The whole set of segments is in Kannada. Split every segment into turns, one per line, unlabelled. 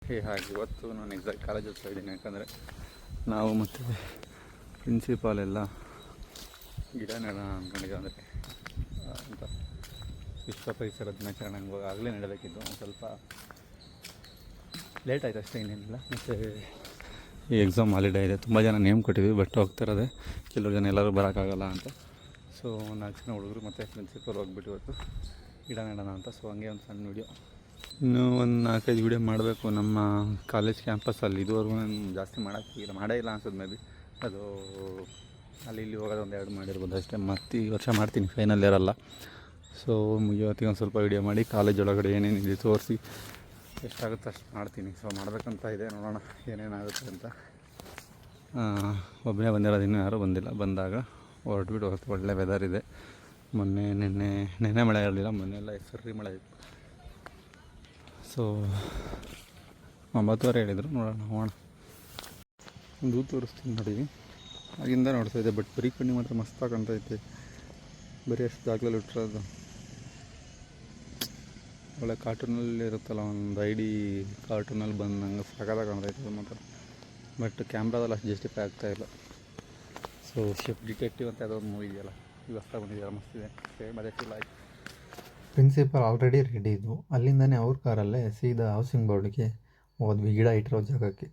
ಹಾಗೆ ಇವತ್ತು ನಾನು ಎಕ್ಸಾಕ್ಟ್ ಕಾಲೇಜ್ ಹೋಗ್ತಾ ಇದ್ದೀನಿ. ಯಾಕಂದರೆ ನಾವು ಮತ್ತು ಪ್ರಿನ್ಸಿಪಾಲ್ ಎಲ್ಲ ಗಿಡ ನೆಡೋಣ ಅಂದ್ಕೊಂಡಿದ್ದೀವಿ. ಅಂದರೆ ಅಂತ ವಿಶ್ವ ಪರಿಸರ ದಿನಾಚರಣೆ ಆಗಲೇ ನೆಡಬೇಕಿತ್ತು. ಒಂದು ಸ್ವಲ್ಪ ಲೇಟ್ ಆಯಿತು ಅಷ್ಟೇ, ಇನ್ನೇನಿಲ್ಲ. ಮತ್ತು ಈ ಎಕ್ಸಾಮ್ ಹಾಲಿಡೇ ಇದೆ, ತುಂಬ ಜನ ನೇಮ್ ಕೊಟ್ಟಿದ್ವಿ, ಬಟ್ ಹೋಗ್ತಿರೋದೆ ಕೆಲವು ಜನ ಎಲ್ಲರೂ ಬರೋಕ್ಕಾಗಲ್ಲ ಅಂತ. ಸೊ 4 ಜನ ಹುಡುಗರು ಮತ್ತು ಪ್ರಿನ್ಸಿಪಲ್ ಹೋಗ್ಬಿಟ್ಟು ಇವತ್ತು ಗಿಡ ನೆಡೋಣ ಅಂತ. ಸೊ ಹಂಗೆ ಒಂದು ಸಣ್ಣ ವೀಡಿಯೋ, ಇನ್ನೂ ಒಂದು 4-5 ವೀಡಿಯೋ ಮಾಡಬೇಕು ನಮ್ಮ ಕಾಲೇಜ್ ಕ್ಯಾಂಪಸ್ಸಲ್ಲಿ. ಇದುವರೆಗೂ ನಾನು ಜಾಸ್ತಿ ಮಾಡೇ ಇಲ್ಲ ಅನ್ಸೋದು. ಮೇ ಬಿ ಅದು ಅಲ್ಲಿ ಇಲ್ಲಿ ಹೋಗೋದು 1-2 ಮಾಡಿರ್ಬೋದು ಅಷ್ಟೇ. ಮತ್ತು ಈ ವರ್ಷ ಮಾಡ್ತೀನಿ, ಫೈನಲ್ ಇರಲ್ಲ. ಸೊ ಇವತ್ತಿಗೆ ಒಂದು ಸ್ವಲ್ಪ ವೀಡಿಯೋ ಮಾಡಿ ಕಾಲೇಜ್ ಒಳಗಡೆ ಏನೇನಿದೆ ತೋರಿಸಿ ಎಷ್ಟಾಗುತ್ತೆ ಅಷ್ಟು ಮಾಡ್ತೀನಿ. ಸೊ ಮಾಡಬೇಕಂತ ಇದೆ, ನೋಡೋಣ ಏನೇನಾಗುತ್ತೆ ಅಂತ. ಒಬ್ಬನೇ ಬಂದಿರೋದು, ಇನ್ನೂ ಯಾರೂ ಬಂದಿಲ್ಲ. ಬಂದಾಗ ಹೊರಟ್ಬಿಟ್ಟು ಹೋಗುತ್ತೆ. ಒಳ್ಳೆ ವೆದರ್ ಇದೆ. ನೆನ್ನೆ ಮಳೆ ಇರಲಿಲ್ಲ, ಮೊನ್ನೆ ಎಲ್ಲ ಸರಿ ಮಳೆ ಇತ್ತು. ಸೊ 9:30 ಹೇಳಿದರು, ನೋಡೋಣ ಹೋಗೋಣ. ಒಂದು ತೋರಿಸ್ತೀನಿ ನೋಡಿ, ಆಗಿಂದ ನೋಡ್ತಾ ಇದ್ದೆ. ಬಟ್ ಬರೀ ಕಣ್ಣಿ ಮಾತ್ರ ಮಸ್ತಾಗಿ ಕಾಣ್ತೈತೆ. ಬರೀ ಅಷ್ಟು ಜಾಗದಲ್ಲಿ ಇಟ್ಟಿರೋದು ಒಳ್ಳೆ ಕಾರ್ಟೂನಲ್ಲಿ ಇರುತ್ತಲ್ಲ, ಒಂದು ID ಕಾರ್ಟೂನಲ್ಲಿ ಬಂದಂಗೆ ಸಾಕಾದಾಗ ಕಾಣ್ತೈತೆ ಅದು ಮಾತ್ರ. ಬಟ್ ಕ್ಯಾಮ್ರಾದಲ್ಲಿ ಅಷ್ಟು ಜಸ್ಟಿಫೈ ಆಗ್ತಾಯಿಲ್ಲ. ಸೊ ಶಿಫ್ಟ್ ಡಿಟೆಕ್ಟಿವ್ ಅಂತ ಯಾವುದೋ ಒಂದು ಮೂವಿ ಇದೆಯಲ್ಲ, ಈಗ ಹೊಸ್ದಾಗಿ ಬಂದಿದೆಯಲ್ಲ, ಮಸ್ತಿದೆ. ಸೇಮ್ ಅದೇ ಫೀಲ್ ಆಯಿತು.
ಪ್ರಿನ್ಸಿಪಲ್ ಆಲ್ರೆಡಿ ರೆಡಿ ಇದ್ವು. ಅಲ್ಲಿಂದನೇ ಅವ್ರ ಕಾರಲ್ಲೇ ಸೀದಾ ಹೌಸಿಂಗ್ ಬೋರ್ಡ್ಗೆ ಹೋದ್ವಿ, ಗಿಡ ಇಟ್ಟಿರೋ ಜಾಗಕ್ಕೆ.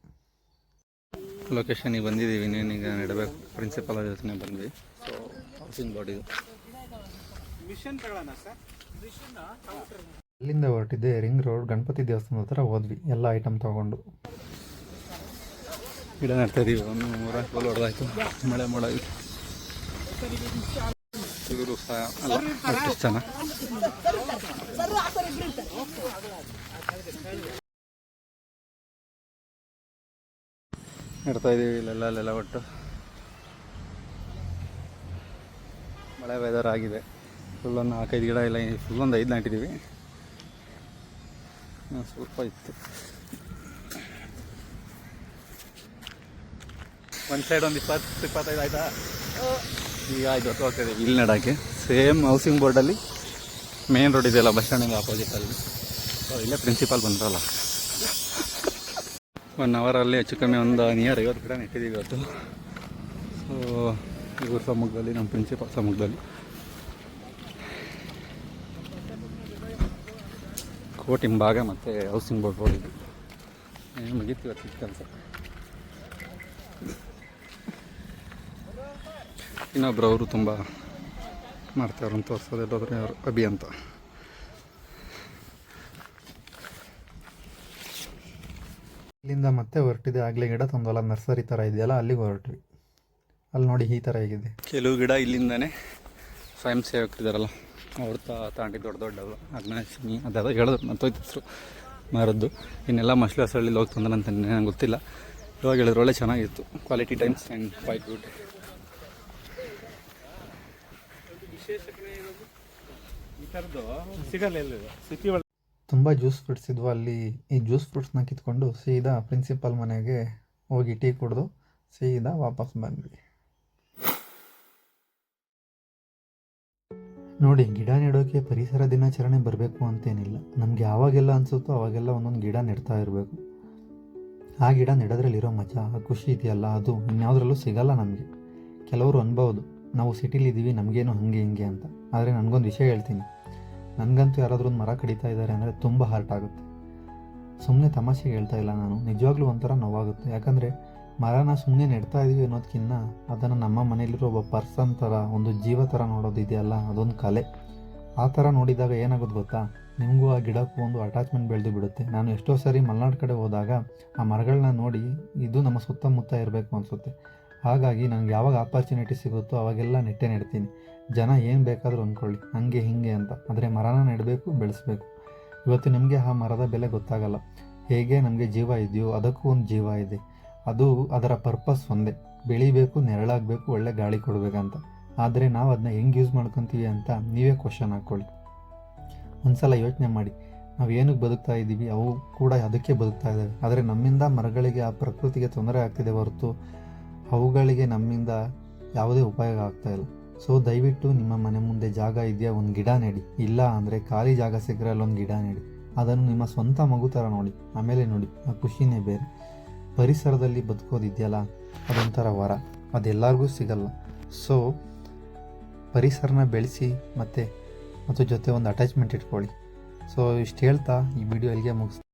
ಲೊಕೇಶನಿಗೆ ಬಂದಿದ್ದೀವಿ, ಇನ್ನೇನೀಗ ನೆಡಬೇಕು. ಪ್ರಿನ್ಸಿಪಲ್ ಜೊತೆ ಬಂದ್ವಿ. ಸೊ ಹೌಸಿಂಗ್ ಬೋರ್ಡ್ ಇದು.
ಅಲ್ಲಿಂದ ಹೊರಟಿದ್ದೆ ರಿಂಗ್ ರೋಡ್ ಗಣಪತಿ ದೇವಸ್ಥಾನದ ಹತ್ರ ಹೋದ್ವಿ, ಎಲ್ಲ ಐಟಮ್ ತೊಗೊಂಡು.
ಗಿಡ ನೆಡ್ತಾ ಇದೀವಿ. 1 ಕೋಲ್ ಹೊಡೆದಾಯ್ತು, ಮಳೆ ಮಾಡಾಯಿತು. ಇವರು ಸಹ ಅಲ್ಲ, ಅಷ್ಟು ಜನ ನೆಡ್ತಾ ಇದ್ದೀವಿ ಇಲ್ಲೆಲ್ಲ ಒಟ್ಟು. ಮಳೆ ವೆದರ್ ಆಗಿದೆ. ಫುಲ್ ಒಂದು 4-5 ಗಿಡ ಇಲ್ಲ, ಫುಲ್ ಒಂದು 5 ನಾಟಿದ್ದೀವಿ. ಸ್ವಲ್ಪ ಇತ್ತು. ಒಂದು ಸೈಡ್ ಒಂದು 20-25 ಆಯಿತಾ. ಈಗ ಆಯ್ತು ಹೋಗ್ತಾಯಿದ್ದೀವಿ ಇಲ್ಲಿ ನೆಡೋಕ್ಕೆ. ಸೇಮ್ ಹೌಸಿಂಗ್ ಬೋರ್ಡಲ್ಲಿ ಮೇನ್ ರೋಡ್ ಇದೆಯಲ್ಲ, ಬಸ್ ಸ್ಟ್ಯಾಂಡಿಂದ ಆಪೋಸಿಟಲ್ಲಿ. ಸೊ ಇಲ್ಲೇ ಪ್ರಿನ್ಸಿಪಾಲ್ ಬಂದ್ರಲ್ಲ. 1 ಅವರಲ್ಲಿ ಹೆಚ್ಚು ಕಮ್ಮಿ ಒಂದು ನಿಯರ್ 50 ಗಿಡ ನೆಟ್ಟಿದ್ದೀವಿ ಇವತ್ತು. ಸೊ ಇವ್ರ ಸಮ್ಮುಖದಲ್ಲಿ, ನಮ್ಮ ಪ್ರಿನ್ಸಿಪಾಲ್ ಸಮ್ಮುಖದಲ್ಲಿ. ಕೋರ್ಟ್ ಹಿಂಭಾಗ ಮತ್ತು ಹೌಸಿಂಗ್ ಬೋರ್ಡ್ ಹೋಗಿದ್ದು ಮುಗೀತು ಇವತ್ತು ಕೆಲಸ. ಇನ್ನೊಬ್ರು ಅವರು ತುಂಬ ಮಾಡ್ತಾವ್ರು ಅಂತ ತೋರಿಸೋದೆಲ್ಲೋದ್ರೆ ಅವರು ಅಭಿ ಅಂತ.
ಇಲ್ಲಿಂದ ಮತ್ತೆ ಹೊರಟಿದೆ. ಆಗಲೇ ಗಿಡ ತಂದವಲ್ಲ, ನರ್ಸರಿ ಥರ ಇದೆಯಲ್ಲ, ಅಲ್ಲಿಗೆ ಹೊರಟ್ವಿ. ಅಲ್ಲಿ ನೋಡಿ ಈ ಥರ ಹೇಗಿದೆ.
ಕೆಲವು ಗಿಡ ಇಲ್ಲಿಂದನೇ ಸ್ವಯಂ ಸೇವಕರಿದ್ದಾರಲ್ಲ, ಅವ್ರು ತಾಂಡಿ ದೊಡ್ಡವು ಅಗ್ನಾಶಿನಿ ಅದೆಲ್ಲ ಹೇಳಿದ್ರು, ಮತ್ತೋಯ್ತಿದ್ರು ಮರದ್ದು. ಇನ್ನೆಲ್ಲ ಮಸ್ಲಸಳ್ಳಿ ಹೋಗಿ ತಂದನಂತ ನಂಗೆ ಗೊತ್ತಿಲ್ಲ. ಇವಾಗ ಹೇಳಿದ್ರು ಒಳ್ಳೆ ಚೆನ್ನಾಗಿತ್ತು. Quality times and quite good.
ತುಂಬ ಜ್ಯೂಸ್ ಫ್ರೂಟ್ಸ್ ಇದ್ವು ಅಲ್ಲಿ. ಈ ಜ್ಯೂಸ್ ಫ್ರೂಟ್ಸ್ನ ಕಿತ್ಕೊಂಡು ಸೀದಾ ಪ್ರಿನ್ಸಿಪಾಲ್ ಮನೆಗೆ ಹೋಗಿ ಟೀ ಕುಡಿದು ಸೀದಾ ವಾಪಸ್ ಬಂದ್ವಿ. ನೋಡಿ, ಗಿಡ ನೆಡೋಕ್ಕೆ ಪರಿಸರ ದಿನಾಚರಣೆ ಬರಬೇಕು ಅಂತೇನಿಲ್ಲ. ನಮಗೆ ಯಾವಾಗೆಲ್ಲ ಅನಿಸುತ್ತೋ ಅವಾಗೆಲ್ಲ ಒಂದೊಂದು ಗಿಡ ನೆಡ್ತಾ ಇರಬೇಕು. ಆ ಗಿಡ ನೆಡೋದ್ರಲ್ಲಿರೋ ಮಜಾ, ಆ ಖುಷಿ ಇದೆಯಲ್ಲ, ಅದು ಇನ್ಯಾವುದ್ರಲ್ಲೂ ಸಿಗಲ್ಲ ನಮಗೆ. ಕೆಲವರು ಅನ್ಬೋದು ನಾವು ಸಿಟಿಲಿದ್ದೀವಿ, ನಮಗೇನು ಹಾಗೆ ಹಿಂಗೆ ಅಂತ. ಆದರೆ ನನಗೊಂದು ವಿಷಯ ಹೇಳ್ತೀನಿ, ನನಗಂತೂ ಯಾರಾದರೂ ಒಂದು ಮರ ಕಡಿತಾ ಇದ್ದಾರೆ ಅಂದರೆ ತುಂಬ ಹರ್ಟ್ ಆಗುತ್ತೆ. ಸುಮ್ಮನೆ ತಮಾಷೆಗೆ ಹೇಳ್ತಾ ಇಲ್ಲ ನಾನು, ನಿಜವಾಗ್ಲೂ ಒಂಥರ ನೋವಾಗುತ್ತೆ. ಯಾಕಂದರೆ ಮರನ ಸುಮ್ಮನೆ ನೆಡ್ತಾ ಇದ್ದೀವಿ ಅನ್ನೋದಕ್ಕಿಂತ ಅದನ್ನು ನಮ್ಮ ಮನೆಯಲ್ಲಿರೋ ಒಬ್ಬ ಪರ್ಸನ್ ಥರ, ಒಂದು ಜೀವ ಥರ ನೋಡೋದಿದೆಯಲ್ಲ, ಅದೊಂದು ಕಲೆ. ಆ ಥರ ನೋಡಿದಾಗ ಏನಾಗೋದು ಗೊತ್ತಾ, ನಿಮಗೂ ಆ ಗಿಡಕ್ಕೂ ಒಂದು ಅಟ್ಯಾಚ್ಮೆಂಟ್ ಬೆಳೆದು ಬಿಡುತ್ತೆ. ನಾನು ಎಷ್ಟೋ ಸರಿ ಮಲೆನಾಡು ಕಡೆ ಹೋದಾಗ ಆ ಮರಗಳನ್ನ ನೋಡಿ ಇದು ನಮ್ಮ ಸುತ್ತಮುತ್ತ ಇರಬೇಕು ಅನಿಸುತ್ತೆ. ಹಾಗಾಗಿ ನನಗೆ ಯಾವಾಗ ಆಪರ್ಚುನಿಟಿ ಸಿಗುತ್ತೋ ಅವಾಗೆಲ್ಲ ನೆಡ್ತೀನಿ. ಜನ ಏನು ಬೇಕಾದರೂ ಅಂದ್ಕೊಳ್ಳಿ, ಹಂಗೆ ಹಿಂಗೆ ಅಂತ. ಆದರೆ ಮರನ ನೆಡಬೇಕು, ಬೆಳೆಸಬೇಕು. ಇವತ್ತು ನಿಮಗೆ ಆ ಮರದ ಬೆಲೆ ಗೊತ್ತಾಗಲ್ಲ. ಹೇಗೆ ನಮಗೆ ಜೀವ ಇದೆಯೋ ಅದಕ್ಕೂ ಒಂದು ಜೀವ ಇದೆ. ಅದು ಅದರ ಪರ್ಪಸ್ ಒಂದೇ, ಬೆಳಿಬೇಕು, ನೆರಳಾಗಬೇಕು, ಒಳ್ಳೆ ಗಾಳಿ ಕೊಡಬೇಕಂತ. ಆದರೆ ನಾವು ಅದನ್ನ ಹೆಂಗೆ ಯೂಸ್ ಮಾಡ್ಕೊತೀವಿ ಅಂತ ನೀವೇ ಕ್ವಶನ್ ಹಾಕ್ಕೊಳ್ಳಿ. ಒಂದು ಸಲ ಯೋಚನೆ ಮಾಡಿ, ನಾವು ಏನಕ್ಕೆ ಬದುಕ್ತಾ ಇದ್ದೀವಿ, ಅವು ಕೂಡ ಅದಕ್ಕೆ ಬದುಕ್ತಾ ಇದ್ದಾವೆ. ಆದರೆ ನಮ್ಮಿಂದ ಮರಗಳಿಗೆ, ಆ ಪ್ರಕೃತಿಗೆ ತೊಂದರೆ ಆಗ್ತಿದೆ ಹೊರತು ಅವುಗಳಿಗೆ ನಮ್ಮಿಂದ ಯಾವುದೇ ಉಪಯೋಗ ಆಗ್ತಾಯಿಲ್ಲ. ಸೊ ದಯವಿಟ್ಟು ನಿಮ್ಮ ಮನೆ ಮುಂದೆ ಜಾಗ ಇದೆಯಾ, ಒಂದು ಗಿಡ ನೆಡಿ. ಇಲ್ಲ ಅಂದರೆ ಖಾಲಿ ಜಾಗ ಸಿಕ್ಕರೆ ಅಲ್ಲೊಂದು ಗಿಡ ನೆಡಿ. ಅದನ್ನು ನಿಮ್ಮ ಸ್ವಂತ ಮಗು ಥರ ನೋಡಿ, ಆಮೇಲೆ ನೋಡಿ ಆ ಖುಷಿನೇ ಬೇರೆ. ಪರಿಸರದಲ್ಲಿ ಬದುಕೋದಿದೆಯಲ್ಲ ಅದೊಂಥರ ವರ, ಅದೆಲ್ಲರಿಗೂ ಸಿಗಲ್ಲ. ಸೊ ಪರಿಸರನ ಬೆಳೆಸಿ ಮತ್ತು ಜೊತೆ ಒಂದು ಅಟ್ಯಾಚ್ಮೆಂಟ್ ಇಟ್ಕೊಳ್ಳಿ. ಸೊ ಇಷ್ಟು ಹೇಳ್ತಾ ಈ ವಿಡಿಯೋ ಇಲ್ಲಿಗೆ ಮುಗಿಸ್ತೀನಿ.